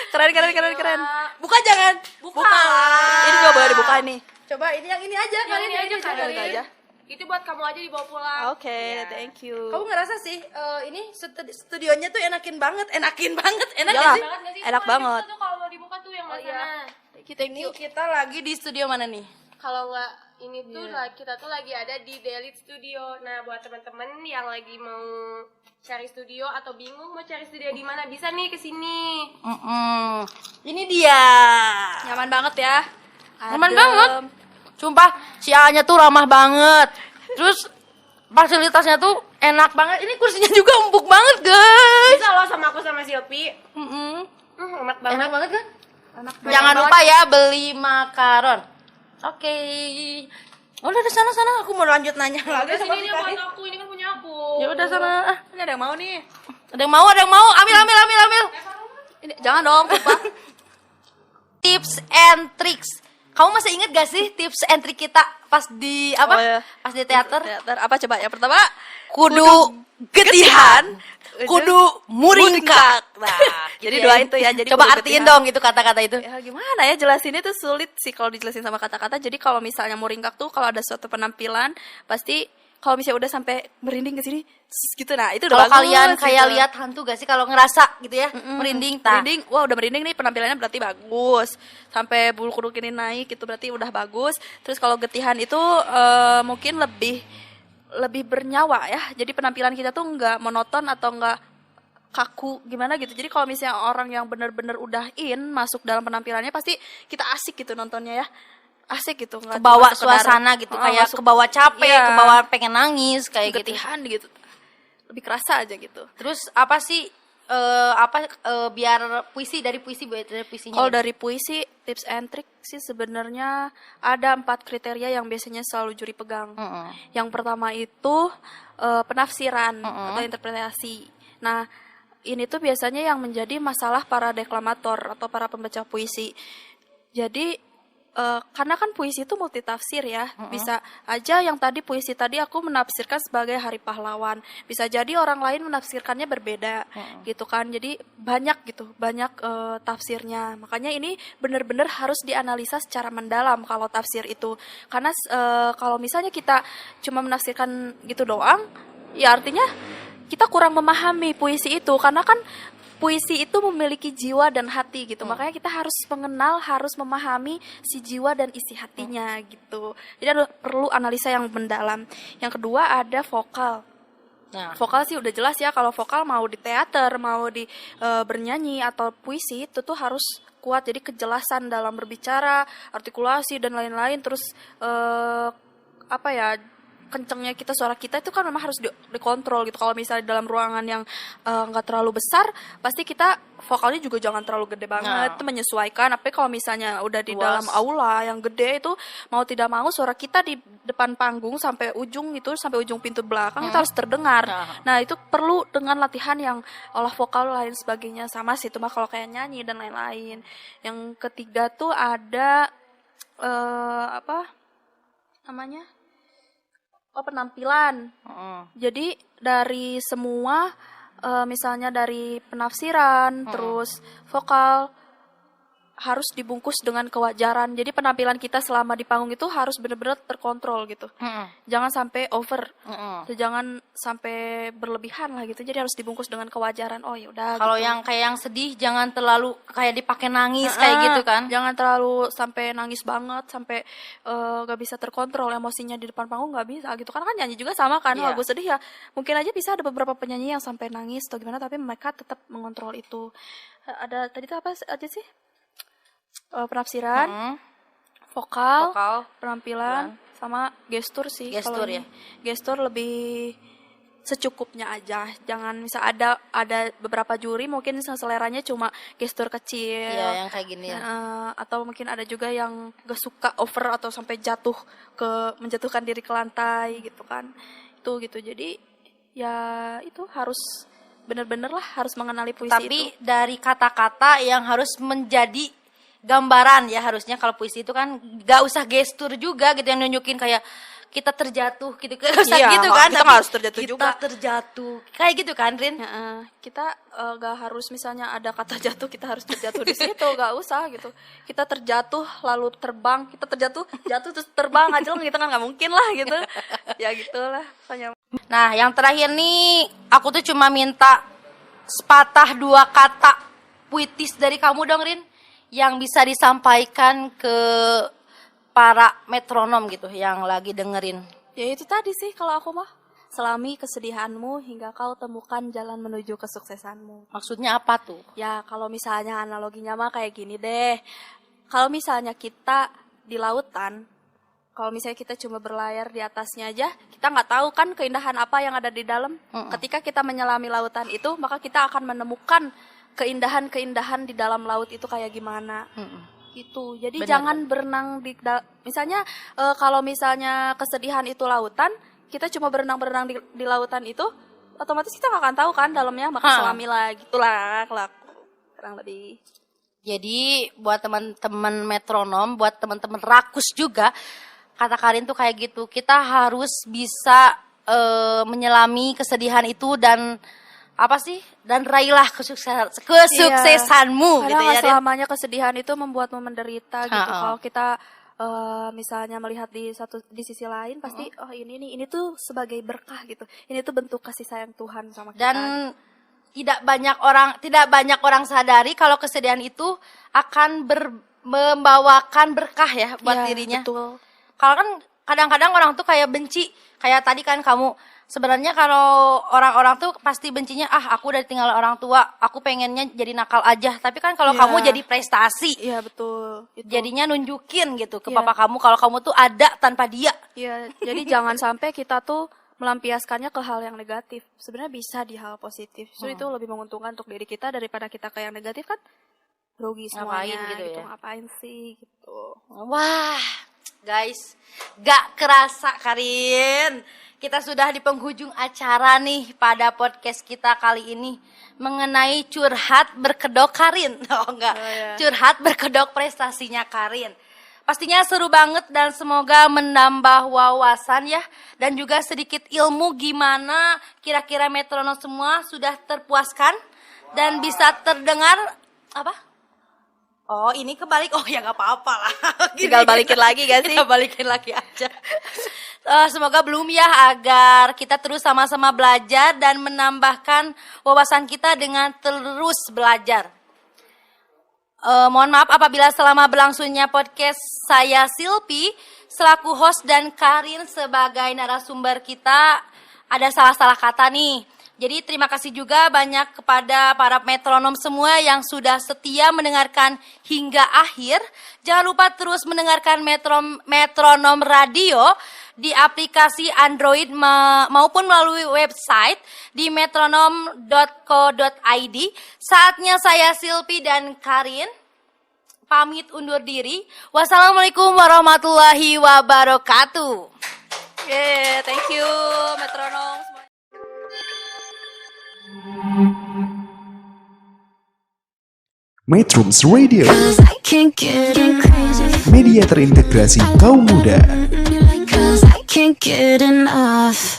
Keren. Buka jangan. Buka. Ini juga boleh dibuka nih. Coba ini yang ini aja. Yang ini aja Kalian Karin. aja. Itu buat kamu aja dibawa pulang. Oke, thank you. Kamu ngerasa sih ini studionya tuh enakin banget, enak Iyalah. gak sih? Banget nggak sih? Enak Semua banget. itu tuh kalau mau dibuka tuh yang mana? Thank Ini you. kita lagi di studio mana nih? Kalau nggak ini tuh kita tuh lagi ada di Delete Studio. Nah, buat teman-teman yang lagi mau cari studio atau bingung mau cari studio di mana, bisa nih ke sini. Ini dia. Nyaman banget ya. Nyaman banget. Sumpah, si A-nya tuh ramah banget. Terus fasilitasnya tuh enak banget. Ini kursinya juga empuk banget, guys. Bisa loh sama aku sama Silpi. Enak banget. Enak banget kan? Jangan lupa ya beli makaron. Oke. Udah di sana, aku mau lanjut nanya lagi Udah sama sini si nih buat Karin. aku, ini kan punya aku. Ya udah sana. Ini ada yang mau nih. Ada yang mau. Ambil. Ini, jangan Jangan dong, sumpah. Tips and tricks. Kamu masih inget gak sih tips and trick kita pas di apa? Oh, iya. Pas di teater? Teater apa coba? Yang pertama, Kudu getihan, kudu muringkak. Nah, Jadi gitu dua itu ya. Jadi coba kudu artiin getihan. dong itu kata-kata itu. Ya gimana ya, jelasinnya tuh sulit sih kalau dijelasin sama kata-kata. Jadi kalau misalnya muringkak tuh kalau ada suatu penampilan pasti kalau misalnya udah sampai merinding ke sini gitu, nah itu udah Kalau bagus. kalian kayak gitu. lihat hantu gak sih kalau ngerasa gitu ya merinding, Merinding, wah udah merinding nih, penampilannya berarti bagus. Sampai bulu kuduk ini naik itu berarti udah bagus. Terus kalau getihan itu mungkin lebih bernyawa ya. Jadi penampilan kita tuh nggak monoton atau nggak kaku gimana gitu. Jadi kalau misalnya orang yang benar-benar udah masuk dalam penampilannya pasti kita asik gitu nontonnya ya. Asik gitu, nggak kebawa cuma sekedar, suasana gitu, kayak masuk kebawa capek, iya, kebawa pengen nangis kayak gitu. getihan gitu. Lebih kerasa aja gitu. Terus apa sih biar dari puisinya? Kalau gitu? dari puisi, tips and trick sih sebenarnya ada 4 kriteria yang biasanya selalu juri pegang. Yang pertama itu penafsiran atau interpretasi. Nah, ini tuh biasanya yang menjadi masalah para deklamator atau para pembaca puisi. Jadi karena kan puisi itu multitafsir ya. Bisa aja yang tadi puisi tadi aku menafsirkan sebagai Hari Pahlawan. Bisa jadi orang lain menafsirkannya berbeda gitu kan. Jadi banyak tafsirnya. Makanya ini benar-benar harus dianalisa secara mendalam kalau tafsir itu. Karena kalau misalnya kita cuma menafsirkan gitu doang, ya artinya kita kurang memahami puisi itu. Karena kan puisi itu memiliki jiwa dan hati gitu. Makanya kita harus mengenal, harus memahami si jiwa dan isi hatinya gitu. Jadi ada perlu analisa yang mendalam. Yang kedua ada vokal. Nah, Vokal sih udah jelas ya, kalau vokal mau di teater, mau di bernyanyi atau puisi itu tuh harus kuat. Jadi kejelasan dalam berbicara, artikulasi dan lain-lain. Terus kencengnya suara kita itu kan memang harus dikontrol gitu. Kalau misalnya dalam ruangan yang nggak terlalu besar, pasti kita vokalnya juga jangan terlalu gede banget. Itu menyesuaikan. Tapi kalau misalnya udah di Luas. dalam aula yang gede itu, mau tidak mau suara kita di depan panggung sampai ujung pintu belakang itu harus terdengar. Nah itu perlu dengan latihan yang olah vokal lain sebagainya. Sama sih itu mah kalau kayak nyanyi dan lain-lain. Yang ketiga tuh ada penampilan. Jadi dari semua misalnya dari penafsiran, terus vokal harus dibungkus dengan kewajaran. Jadi penampilan kita selama di panggung itu harus benar-benar terkontrol gitu. Jangan sampai over. Jangan sampai berlebihan lah gitu. Jadi harus dibungkus dengan kewajaran. Oh ya udah. kalau gitu. yang kayak yang sedih jangan terlalu kayak dipakai nangis kayak gitu kan. Jangan terlalu sampai nangis banget, sampai gak bisa terkontrol emosinya di depan panggung, gak bisa gitu. Karena kan nyanyi juga sama kan, Iya. lagu sedih ya. Mungkin aja bisa ada beberapa penyanyi yang sampai nangis atau gimana, tapi mereka tetap mengontrol itu. Ada tadi tuh apa aja sih? Penafsiran, vokal, penampilan, sama gestur sih. Gestur Kalau ya. gestur lebih secukupnya aja. Jangan misal ada beberapa juri mungkin seleranya cuma gestur kecil. Iya, yang kayak gini ya. Atau mungkin ada juga yang gak suka over atau sampai menjatuhkan diri ke lantai gitu kan. Itu gitu. Jadi ya itu harus benar-benar lah harus mengenali puisi Tapi itu. dari kata-kata yang harus menjadi gambaran ya, harusnya kalau puisi itu kan gak usah gestur juga gitu yang nunjukin kayak kita terjatuh gitu, gak usah Iya, gitu kan, kita tapi nggak harus terjatuh kita juga. terjatuh kayak gitu kan, Rin? Kita gak harus misalnya ada kata jatuh kita harus terjatuh di situ, gak usah gitu. Kita terjatuh lalu terbang, kita jatuh terus terbang aja gitu kan, nggak mungkin lah gitu. Ya gitulah pokoknya. Nah, yang terakhir nih aku tuh cuma minta sepatah 2 kata puitis dari kamu dong, Rin, yang bisa disampaikan ke para metronom gitu yang lagi dengerin. Ya itu tadi sih kalau aku mah, selami kesedihanmu hingga kau temukan jalan menuju kesuksesanmu. Maksudnya apa tuh? Ya kalau misalnya analoginya mah kayak gini deh. Kalau misalnya kita di lautan, kalau misalnya kita cuma berlayar di atasnya aja, kita nggak tahu kan keindahan apa yang ada di dalam. Ketika kita menyelami lautan itu, maka kita akan menemukan keindahan-keindahan di dalam laut itu kayak gimana. Gitu. Jadi Bener, jangan berenang misalnya kalau misalnya kesedihan itu lautan, kita cuma berenang-berenang di lautan itu, otomatis kita nggak akan tahu kan dalamnya, maka selamilah gitulah kelaku. kurang lebih. Jadi buat teman-teman metronom, buat teman-teman rakus juga, kata Karin tuh kayak gitu. Kita harus bisa menyelami kesedihan itu dan apa sih? Dan raihlah kesuksesanmu Kadang gitu ya. Rin. selamanya kesedihan itu membuatmu menderita gitu. Kalau kita misalnya melihat di sisi lain pasti oh ini tuh sebagai berkah gitu. Ini tuh bentuk kasih sayang Tuhan sama kita. Dan tidak banyak orang sadari kalau kesedihan itu akan membawakan berkah ya buat dirinya. Betul. Kalau kan kadang-kadang orang tuh kayak benci, kayak tadi kan kamu sebenarnya kalau orang-orang tuh pasti bencinya aku udah tinggal orang tua, aku pengennya jadi nakal aja. Tapi kan kalau kamu jadi prestasi, iya betul. Itu. jadinya nunjukin gitu ke papa kamu kalau kamu tuh ada tanpa dia. Iya, jadi jangan sampai kita tuh melampiaskannya ke hal yang negatif. Sebenarnya bisa di hal positif. Justru itu lebih menguntungkan untuk diri kita daripada kita ke yang negatif kan rugi semuanya Ngapain gitu ya? Ngapain sih gitu. Wah, guys, gak kerasa Karin. Kita sudah di penghujung acara nih pada podcast kita kali ini mengenai curhat berkedok Karin. Oh enggak, curhat berkedok prestasinya Karin. Pastinya seru banget dan semoga menambah wawasan ya. Dan juga sedikit ilmu gimana kira-kira metronom semua sudah terpuaskan. Dan bisa terdengar, apa? Oh ini kebalik, oh ya gak apa-apa lah. Tinggal balikin lagi gak sih? Kita balikin lagi aja. Semoga belum ya agar kita terus sama-sama belajar dan menambahkan wawasan kita dengan terus belajar. Mohon maaf apabila selama berlangsungnya podcast saya Silpi selaku host dan Karin sebagai narasumber kita ada salah-salah kata nih. Jadi terima kasih juga banyak kepada para metronom semua yang sudah setia mendengarkan hingga akhir. Jangan lupa terus mendengarkan metronom radio di aplikasi Android maupun melalui website di metronom.co.id. Saatnya saya Silpi dan Karin pamit undur diri. Wassalamualaikum warahmatullahi wabarakatuh. Yeah, thank you metronom. Metrums Radio, I can't get crazy. media terintegrasi kaum muda. I can't get enough.